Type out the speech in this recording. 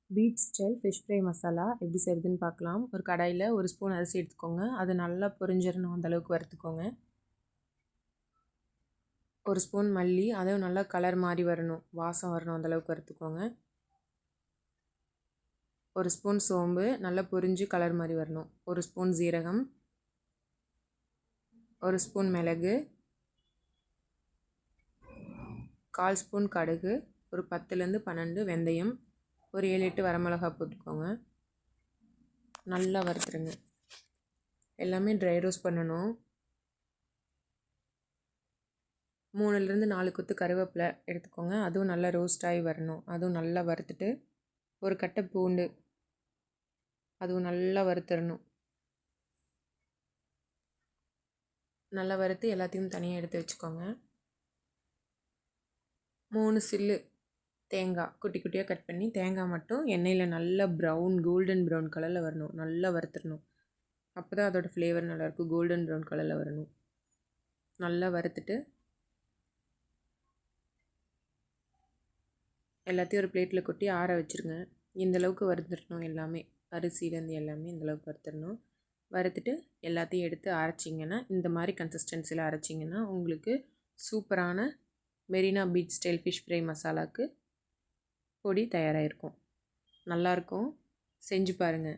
Beach style fish fry masala எப்படி செய்கிறதுன்னு பார்க்கலாம். ஒரு கடாயில் ஒரு ஸ்பூன் அரிசி எடுத்துக்கோங்க. அது நல்லா பொரிஞ்சிடணும், அந்தளவுக்கு வறுத்துக்கோங்க. ஒரு ஸ்பூன் மல்லி, அதுவும் நல்லா கலர் மாதிரி வரணும், வாசம் வரணும், அந்தளவுக்கு வறுத்துக்கோங்க. ஒரு ஸ்பூன் சோம்பு, நல்லா பொரிஞ்சு கலர் மாதிரி வரணும். ஒரு ஸ்பூன் ஜீரகம், ஒரு ஸ்பூன் மிளகு, 1/4 ஸ்பூன் கடுகு, ஒரு 10லேருந்து 12 வெந்தயம், ஒரு 7-8 வரமிளகா போட்டுக்கோங்க. நல்லா வறுத்துருங்க. எல்லாமே ட்ரை ரோஸ்ட் பண்ணணும். 3லேருந்து 4 கொத்து கருவேப்பிலை எடுத்துக்கோங்க. அதுவும் நல்லா ரோஸ்ட் ஆகி வரணும். அதுவும் நல்லா வறுத்துட்டு ஒரு கட்டை பூண்டு, அதுவும் நல்லா வறுத்துடணும். நல்லா வறுத்து எல்லாத்தையும் தனியாக எடுத்து வச்சுக்கோங்க. 3 சில்லு தேங்காய் குட்டி குட்டியாக கட் பண்ணி, தேங்காய் மட்டும் எண்ணெயில் நல்லா கோல்டன் ப்ரௌன் கலரில் வரணும். நல்லா வறுத்துடணும். அப்போ தான் அதோடய ஃப்ளேவர் நல்லாயிருக்கும். கோல்டன் ப்ரௌன் கலரில் வரணும். நல்லா வறுத்துட்டு எல்லாத்தையும் ஒரு பிளேட்டில் கொட்டி ஆற வச்சுருங்க. இந்தளவுக்கு வறுத்துடணும். எல்லாமே அரிசியிலேருந்து எல்லாமே இந்தளவுக்கு வறுத்துடணும். வறுத்துட்டு எல்லாத்தையும் எடுத்து அரைச்சிங்கன்னா, இந்த மாதிரி கன்சிஸ்டன்சியில் அரைச்சிங்கன்னா உங்களுக்கு சூப்பரான Marina beach style fish fry மசாலாவுக்கு பொடி தயாராகிருக்கும். நல்லாயிருக்கும். செஞ்சு பாருங்கள்.